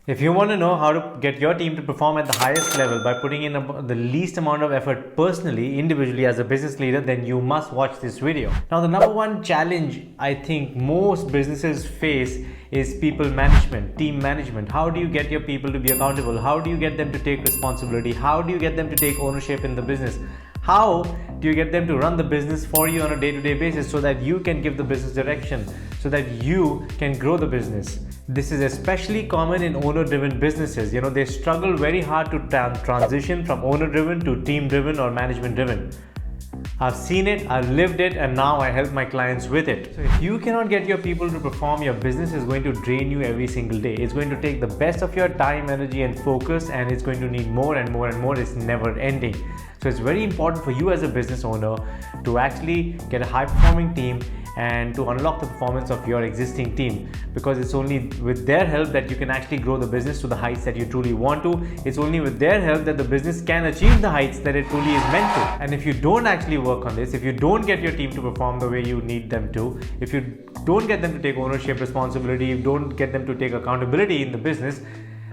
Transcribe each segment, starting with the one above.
If you want to know how to get your team to perform at the highest level by putting in the least amount of effort personally, individually as a business leader, then you must watch this video. Now, the number one challenge I think most businesses face is people management, team management. How do you get your people to be accountable? How do you get them to take responsibility? How do you get them to take ownership in the business? How do you get them to run the business for you on a day-to-day basis so that you can give the business direction, so that you can grow the business? This is especially common in owner-driven businesses. They struggle very hard to transition from owner-driven to team-driven or management-driven. I've seen it, I've lived it, and now I help my clients with it. So if you cannot get your people to perform, your business is going to drain you every single day. It's going to take the best of your time, energy, and focus, and it's going to need more and more and more. It's never ending. So it's very important for you as a business owner to actually get a high-performing team and to unlock the performance of your existing team, because it's only with their help that you can actually grow the business to the heights that you truly want to. It's only with their help that the business can achieve the heights that it truly is meant to. And if you don't actually work on this, if you don't get your team to perform the way you need them to, if you don't get them to take ownership, responsibility, you don't get them to take accountability in the business,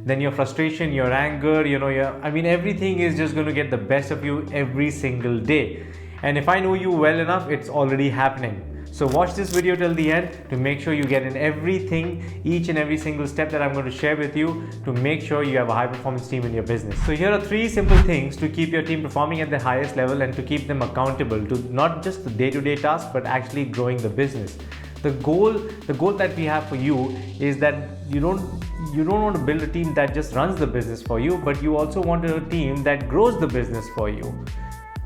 then your frustration, your anger, everything is just going to get the best of you every single day. And if I know you well enough, it's already happening. So watch this video till the end to make sure you get in everything, each and every single step that I'm going to share with you to make sure you have a high performance team in your business. So here are 3 simple things to keep your team performing at the highest level and to keep them accountable to not just the day-to-day tasks, but actually growing the business. The goal that we have for you is that you don't want to build a team that just runs the business for you, but you also want a team that grows the business for you.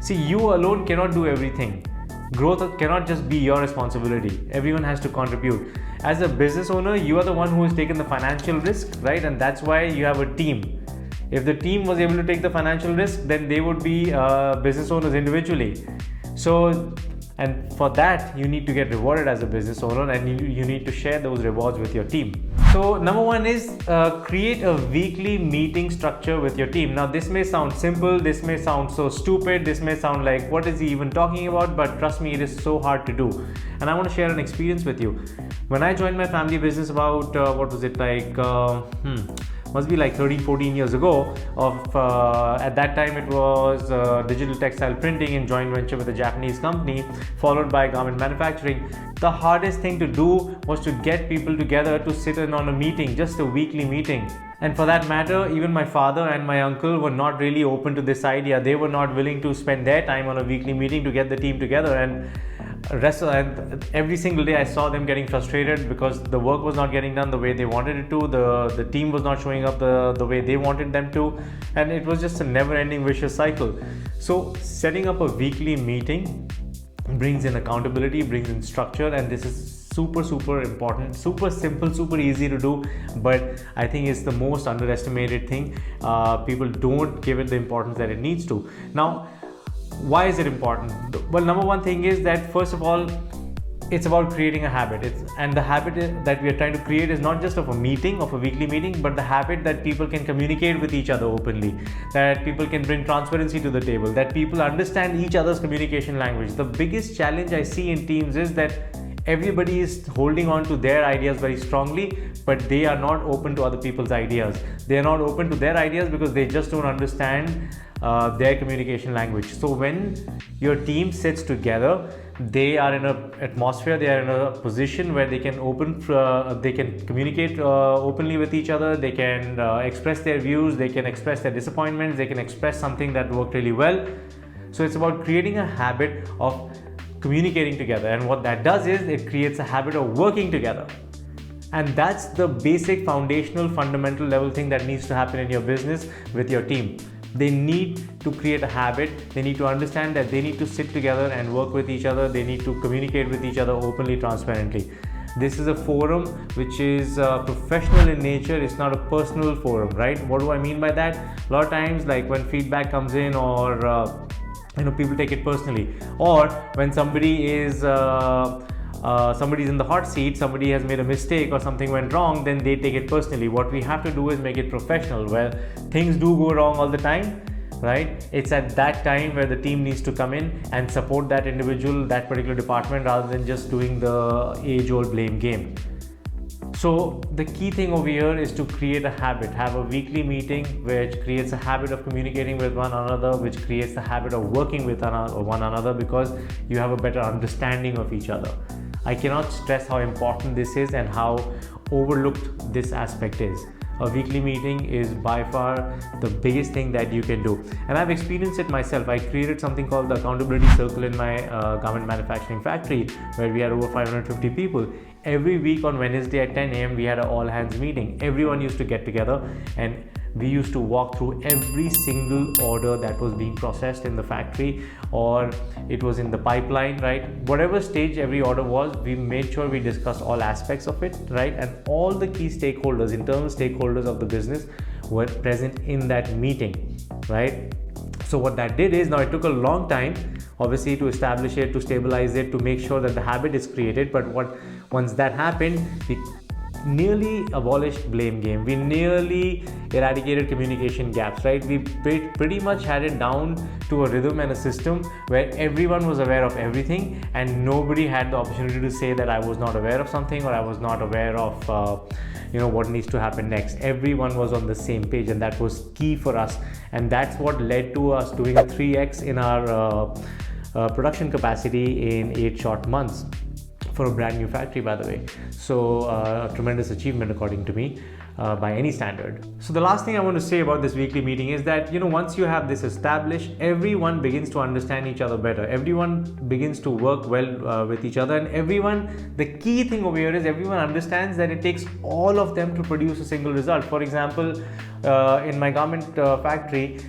See, you alone cannot do everything. Growth cannot just be your responsibility. Everyone has to contribute. As a business owner, you are the one who has taken the financial risk, right? And that's why you have a team. If the team was able to take the financial risk, then they would be business owners individually. And for that, you need to get rewarded as a business owner, and you need to share those rewards with your team. So number 1 is create a weekly meeting structure with your team. Now this may sound simple, this may sound so stupid, this may sound like what is he even talking about, but trust me, it is so hard to do. And I want to share an experience with you. When I joined my family business about, must be like 13-14 years ago. At that time it was digital textile printing in joint venture with a Japanese company, followed by garment manufacturing. The hardest thing to do was to get people together to sit in on a meeting, just a weekly meeting. And for that matter, even my father and my uncle were not really open to this idea. They were not willing to spend their time on a weekly meeting to get the team together. And every single day I saw them getting frustrated because the work was not getting done the way they wanted it to, the team was not showing up the way they wanted them to, and it was just a never-ending vicious cycle. So setting up a weekly meeting brings in accountability, brings in structure, and this is super important, super simple, super easy to do, but I think it's the most underestimated thing. People don't give it the importance that it needs to. Now, why is it important? Well, number 1 thing is that first of all, it's about creating a habit. And the habit that we are trying to create is not just of a weekly meeting, but the habit that people can communicate with each other openly, that people can bring transparency to the table, that people understand each other's communication language. The biggest challenge I see in teams is that everybody is holding on to their ideas very strongly, but they are not open to other people's ideas. They are not open to their ideas because they just don't understand their communication language. So when your team sits together, they are in an atmosphere, they are in a position where they can communicate openly with each other, they can express their views, they can express their disappointments, they can express something that worked really well. So it's about creating a habit of communicating together, and what that does is it creates a habit of working together. And that's the basic foundational fundamental level thing that needs to happen in your business with your team. They need to create a habit. They need to understand that they need to sit together and work with each other. They need to communicate with each other openly, transparently. This is a forum which is professional in nature. It's not a personal forum, right? What do I mean by that? A lot of times, like when feedback comes in, or people take it personally, or when somebody's in the hot seat, somebody has made a mistake or something went wrong, then they take it personally. What we have to do is make it professional. Well, things do go wrong all the time, right? It's at that time where the team needs to come in and support that individual, that particular department, rather than just doing the age-old blame game. So the key thing over here is to create a habit. Have a weekly meeting which creates a habit of communicating with one another, which creates the habit of working with one another, because you have a better understanding of each other. I cannot stress how important this is and how overlooked this aspect is. A weekly meeting is by far the biggest thing that you can do, and I've experienced it myself. I created something called the accountability circle in my garment manufacturing factory, where we had over 550 people. Every week on Wednesday at 10 a.m. we had an all hands meeting. Everyone used to get together and we used to walk through every single order that was being processed in the factory, or it was in the pipeline, right? Whatever stage every order was, we made sure we discussed all aspects of it, right? And all the key stakeholders, internal stakeholders of the business, were present in that meeting, right? So what that did is, now it took a long time obviously to establish it, to stabilize it, to make sure that the habit is created, but once that happened, we nearly abolished blame game. We nearly eradicated communication gaps, right? We pretty much had it down to a rhythm and a system where everyone was aware of everything, and nobody had the opportunity to say that I was not aware of something, or I was not aware of what needs to happen next. Everyone was on the same page, and that was key for us, and that's what led to us doing a 3x in our production capacity in 8 short months. For a brand new factory, by the way. So a tremendous achievement according to me, by any standard. So the last thing I want to say about this weekly meeting is that, once you have this established, everyone begins to understand each other better. Everyone begins to work well with each other, and the key thing over here is everyone understands that it takes all of them to produce a single result. For example, in my garment factory,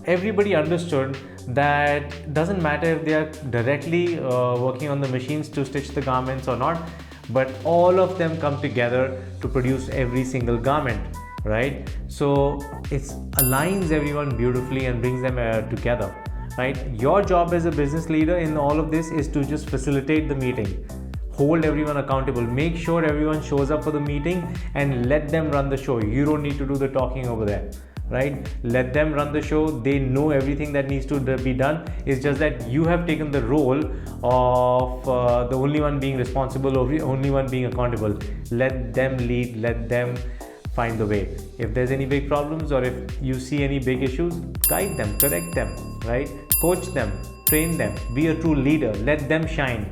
everybody understood that doesn't matter if they are directly working on the machines to stitch the garments or not, but all of them come together to produce every single garment, right? So it aligns everyone beautifully and brings them together, right? Your job as a business leader in all of this is to just facilitate the meeting, hold everyone accountable, make sure everyone shows up for the meeting, and let them run the show. You don't need to do the talking over there, right? Let them run the show. They know everything that needs to be done. It's just that you have taken the role of the only one being responsible, or the only one being accountable. Let them lead, let them find the way. If there's any big problems, or if you see any big issues, guide them, correct them, right? Coach them, train them, be a true leader, let them shine.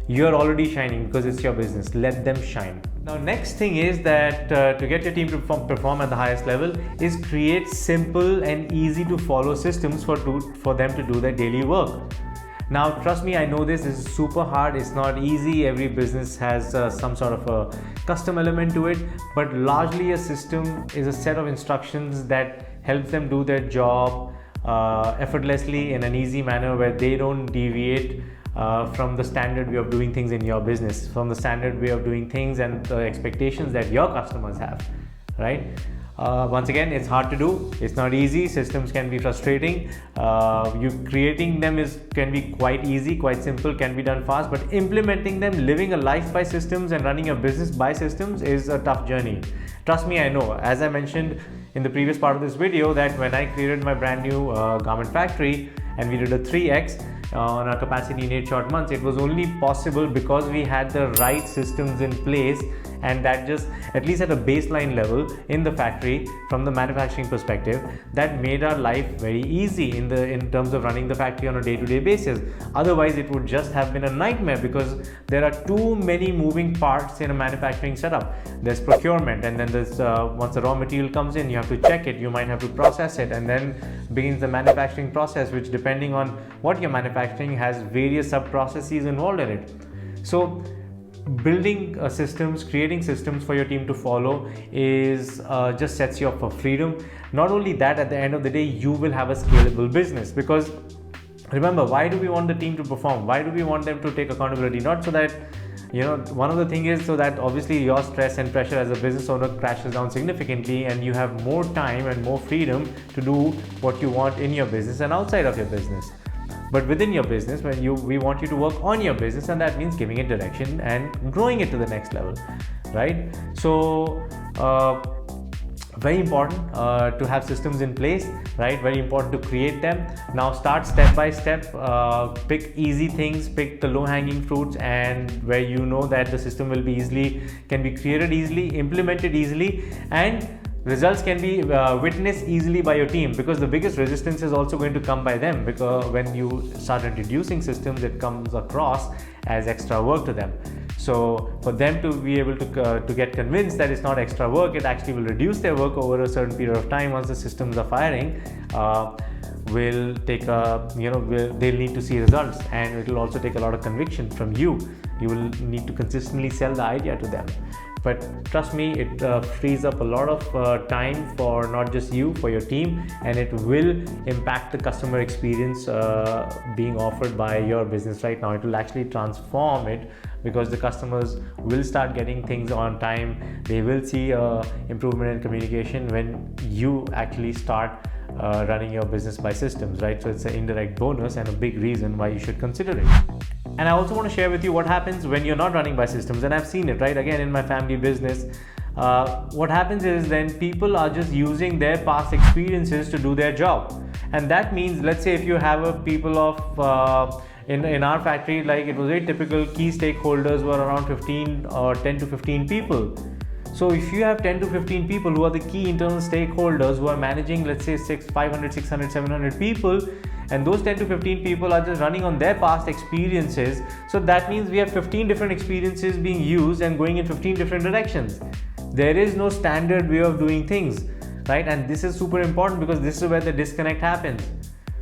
You're already shining because it's your business. Let them shine. Now, next thing is that to get your team to perform at the highest level is create simple and easy to follow systems for them to do their daily work. Now, trust me, I know this is super hard. It's not easy. Every business has some sort of a custom element to it, but largely a system is a set of instructions that helps them do their job effortlessly in an easy manner, where they don't deviate from the standard way of doing things in your business, from the standard way of doing things and the expectations that your customers have, right? Once again, it's hard to do. It's not easy. Systems can be frustrating. You creating them can be quite easy, quite simple, can be done fast, but implementing them, living a life by systems and running a business by systems is a tough journey. Trust me, I know. As I mentioned in the previous part of this video, that when I created my brand new garment factory and we did a 3x on our capacity in 8 short months, it was only possible because we had the right systems in place, and that just, at least at a baseline level in the factory, from the manufacturing perspective, that made our life very easy in terms of running the factory on a day-to-day basis. Otherwise, it would just have been a nightmare, because there are too many moving parts in a manufacturing setup. There's procurement, and then there's once the raw material comes in, you have to check it, you might have to process it, and then begins the manufacturing process, which, depending on what you're manufacturing, has various sub-processes involved in it. So building systems, creating systems for your team to follow is just sets you up for freedom. Not only that, at the end of the day, you will have a scalable business, because remember, why do we want the team to perform? Why do we want them to take accountability? Not so that, one of the things is so that obviously your stress and pressure as a business owner crashes down significantly, and you have more time and more freedom to do what you want in your business and outside of your business. But within your business, we want you to work on your business, and that means giving it direction and growing it to the next level, right? So very important to have systems in place, right? Very important to create them. Now start step by step, pick easy things, pick the low-hanging fruits, and where you know that the system will be can be created easily, implemented easily, and results can be witnessed easily by your team, because the biggest resistance is also going to come by them, because when you start introducing systems, it comes across as extra work to them. So for them to be able to get convinced that it's not extra work, it actually will reduce their work over a certain period of time. Once the systems are firing, will take they'll need to see results, and it will also take a lot of conviction from you. You will need to consistently sell the idea to them. But trust me, it frees up a lot of time for not just you, for your team, and it will impact the customer experience being offered by your business right now. It will actually transform it, because the customers will start getting things on time. They will see improvement in communication when you actually start running your business by systems, right? So it's an indirect bonus and a big reason why you should consider it. And I also want to share with you what happens when you're not running by systems. And I've seen it, right? Again, in my family business, what happens is then people are just using their past experiences to do their job. And that means, let's say if you have a people of in our factory, like it was very typical, key stakeholders were around 15 or 10 to 15 people. So if you have 10 to 15 people who are the key internal stakeholders who are managing, let's say 500, 600, 700 people, and those 10 to 15 people are just running on their past experiences, so that means we have 15 different experiences being used and going in 15 different directions. There is no standard way of doing things, right? And this is super important, because this is where the disconnect happens.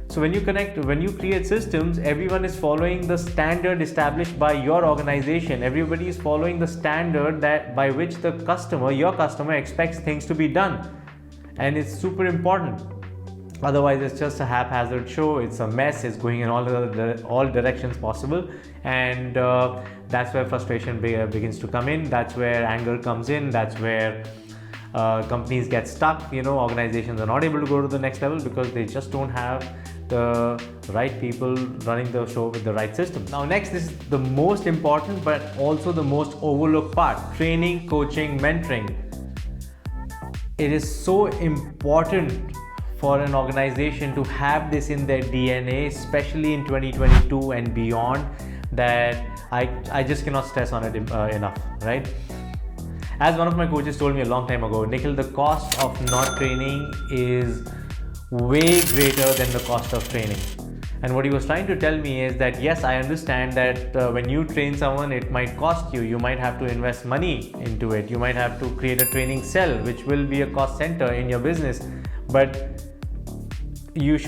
So when you create systems, everyone is following the standard established by your organization. Everybody is following the standard that by which your customer expects things to be done. And it's super important. Otherwise, it's just a haphazard show. It's a mess. It's going in all directions possible. And that's where frustration begins to come in. That's where anger comes in. That's where companies get stuck. Organizations are not able to go to the next level because they just don't have the right people running the show with the right system. Now next, this is the most important but also the most overlooked part: training, coaching, mentoring. It is so important for an organization to have this in their DNA, especially in 2022 and beyond, that I just cannot stress on it enough, right? As one of my coaches told me a long time ago, Nikhil, the cost of not training is way greater than the cost of training. And what he was trying to tell me is that, yes, I understand that when you train someone, it might cost you. You might have to invest money into it. You might have to create a training cell, which will be a cost center in your business. But you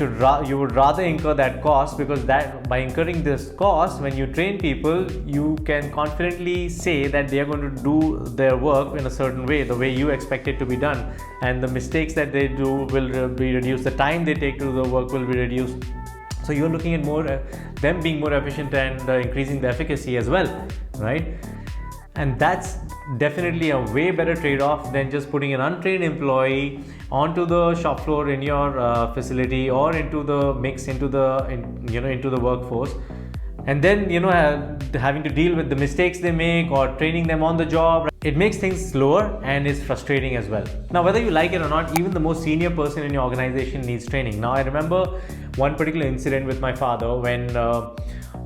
would rather incur that cost, because that by incurring this cost, when you train people, you can confidently say that they are going to do their work in a certain way, the way you expect it to be done, and the mistakes that they do will be reduced. The time they take to do the work will be reduced. So you're looking at them being more efficient and increasing the efficacy as well, right? And that's definitely a way better trade-off than just putting an untrained employee onto the shop floor in your facility, or into the mix, into the workforce, and then having to deal with the mistakes they make, or training them on the job. It makes things slower and is frustrating as well. Now, whether you like it or not, even the most senior person in your organization needs training. Now, I remember one particular incident with my father when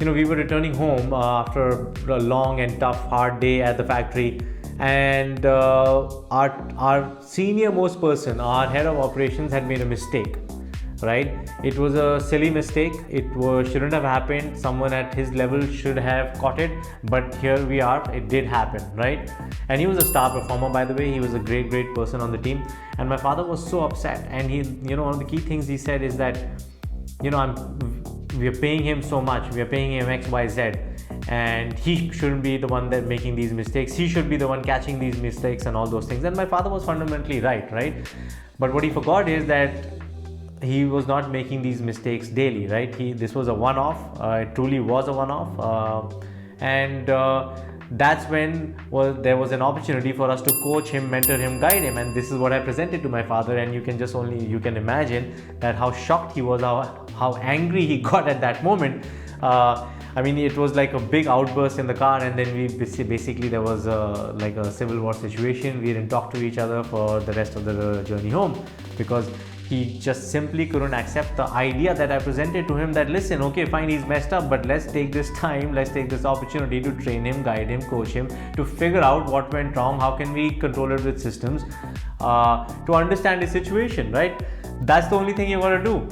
we were returning home after a long and tough, hard day at the factory, and our senior most person, our head of operations, had made a mistake. Right? It was a silly mistake. Shouldn't have happened. Someone at his level should have caught it, but here we are. It did happen, right? And he was a star performer, by the way. He was a great person on the team. And my father was so upset. And he, one of the key things he said is that, we are paying him so much. We are paying him X, Y, Z, and he shouldn't be the one that making these mistakes. He should be the one catching these mistakes and all those things. And my father was fundamentally right? But what he forgot is that he was not making these mistakes daily, right? This was a one-off. It truly was a one-off, and that's when there was an opportunity for us to coach him, mentor him, guide him. And this is what I presented to my father. And you can imagine that how shocked he was, how angry he got at that moment. I mean, it was like a big outburst in the car, and then we basically there was like a civil war situation. We didn't talk to each other for the rest of the journey home, because he just simply couldn't accept the idea that I presented to him, that listen, okay, fine, he's messed up, but let's take this time, let's take this opportunity to train him, guide him, coach him, to figure out what went wrong, how can we control it with systems, to understand his situation, right? That's the only thing you got to do.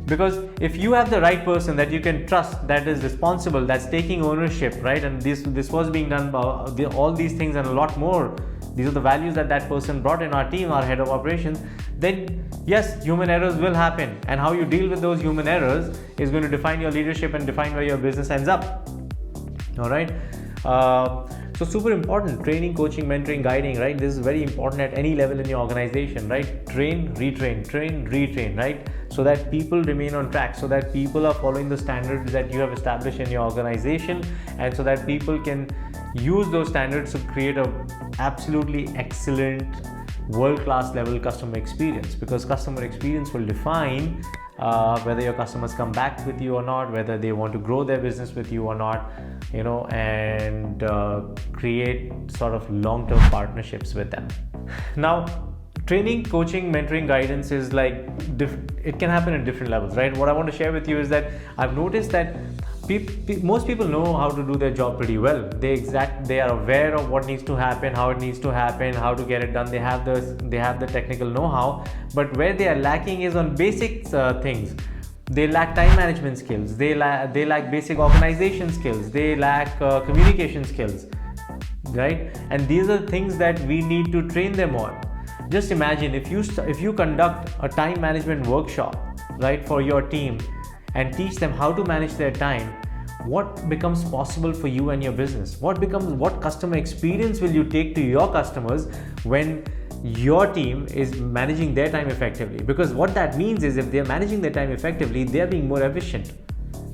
Because if you have the right person that you can trust, that is responsible, that's taking ownership, right, and this was being done by all these things and a lot more, these are the values that person brought in our team, our head of operations, then yes, human errors will happen, and how you deal with those human errors is going to define your leadership and define where your business ends up. All right. So super important, training, coaching, mentoring, guiding, right? This is very important at any level in your organization, right? Train, retrain, right? So that people remain on track, so that people are following the standards that you have established in your organization, and so that people can use those standards to create a absolutely excellent world-class level customer experience, because customer experience will define whether your customers come back with you or not, whether they want to grow their business with you or not, and create sort of long-term partnerships with them. Now, training, coaching, mentoring, guidance is like it can happen at different levels, right? What I want to share with you is that I've noticed that most people know how to do their job pretty well. They are aware of what needs to happen, how it needs to happen, how to get it done. They have the technical know-how, but where they are lacking is on basic things. They lack time management skills. They lack basic organization skills. They lack communication skills, right? And these are things that we need to train them on. Just imagine if you conduct a time management workshop, right, for your team, and teach them how to manage their time, what becomes possible for you and your business? What customer experience will you take to your customers when your team is managing their time effectively? Because what that means is, if they're managing their time effectively, they're being more efficient,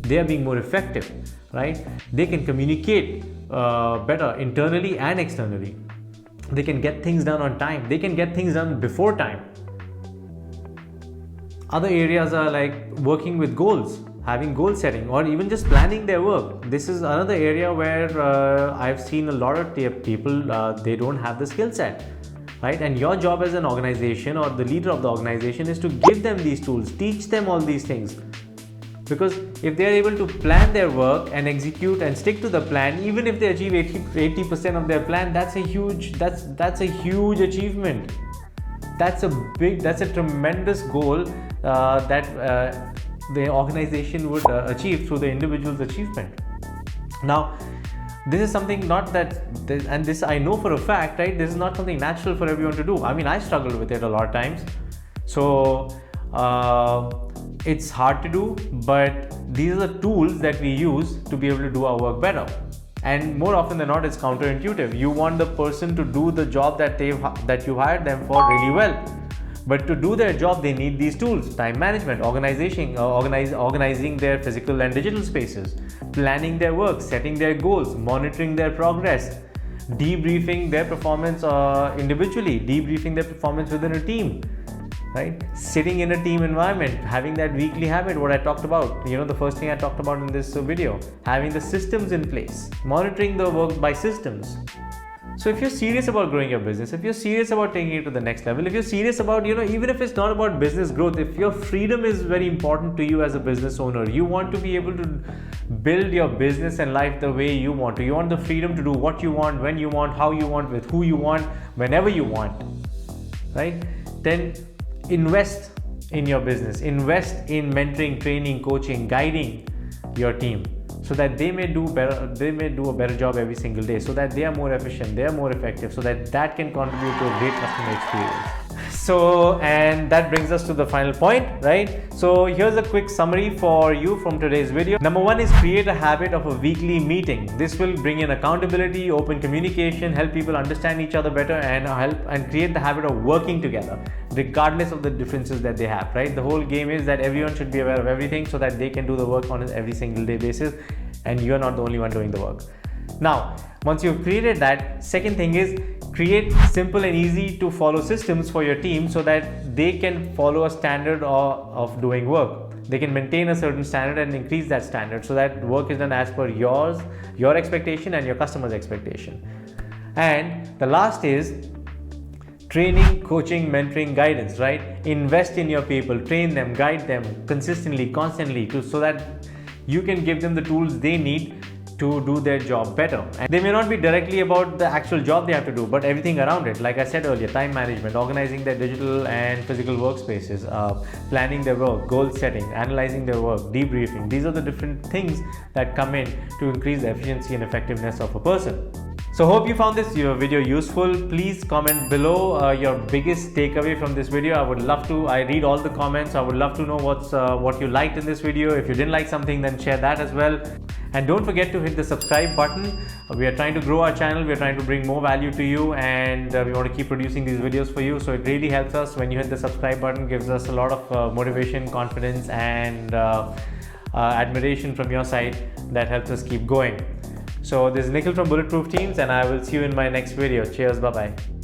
they are being more effective, right? They can communicate better internally and externally. They can get things done on time. They can get things done before time. Other areas are like working with goals, having goal setting, or even just planning their work. This is another area where I've seen a lot of people, they don't have the skill set, right? And your job as an organization or the leader of the organization is to give them these tools, teach them all these things. Because if they are able to plan their work and execute and stick to the plan, even if they achieve 80% of their plan, that's a huge achievement. That's a tremendous goal that the organization would achieve through the individual's achievement. Now, this is something and this I know for a fact, right? This is not something natural for everyone to do. I mean, I struggle with it a lot of times. So it's hard to do, but these are the tools that we use to be able to do our work better. And more often than not, it's counterintuitive. You want the person to do the job that you hired them for really well, but to do their job, they need these tools: time management, organizing their physical and digital spaces, planning their work, setting their goals, monitoring their progress, debriefing their performance individually, debriefing their performance within a team, right? Sitting in a team environment, having that weekly habit, what I talked about, the first thing I talked about in this video, having the systems in place, monitoring the work by systems. So if you're serious about growing your business, if you're serious about taking it to the next level, if you're serious about, even if it's not about business growth, if your freedom is very important to you as a business owner, you want to be able to build your business and life the way you want to. You want the freedom to do what you want, when you want, how you want, with who you want, whenever you want, right? Then invest in your business, invest in mentoring, training, coaching, guiding your team, so that they may do a better job every single day, so that they are more efficient, they are more effective, so that can contribute to a great customer experience. So, and that brings us to the final point, right? So here's a quick summary for you from today's video. Number one is create a habit of a weekly meeting. This will bring in accountability, open communication, help people understand each other better, and create the habit of working together, regardless of the differences that they have, right? The whole game is that everyone should be aware of everything, so that they can do the work on an every single day basis, and you're not the only one doing the work. Now, once you've created that, second thing is create simple and easy to follow systems for your team, so that they can follow a standard of doing work. they can maintain a certain standard and increase that standard so that work is done as per your expectation and your customer's expectation. And the last is training, coaching, mentoring, guidance, right? Invest in your people, train them, guide them consistently, constantly, so that you can give them the tools they need to do their job better. And they may not be directly about the actual job they have to do, but everything around it. Like I said earlier, time management, organizing their digital and physical workspaces, planning their work, goal setting, analyzing their work, debriefing. These are the different things that come in to increase the efficiency and effectiveness of a person. So hope you found this video useful. Please comment below your biggest takeaway from this video. I would love to, I read all the comments. I would love to know what you liked in this video. If you didn't like something, then share that as well. And don't forget to hit the subscribe button. We are trying to grow our channel. We are trying to bring more value to you, and we want to keep producing these videos for you. So it really helps us when you hit the subscribe button. Gives us a lot of motivation, confidence, and admiration from your side that helps us keep going. So this is Nikhil from Bulletproof Teams, and I will see you in my next video. Cheers, bye bye.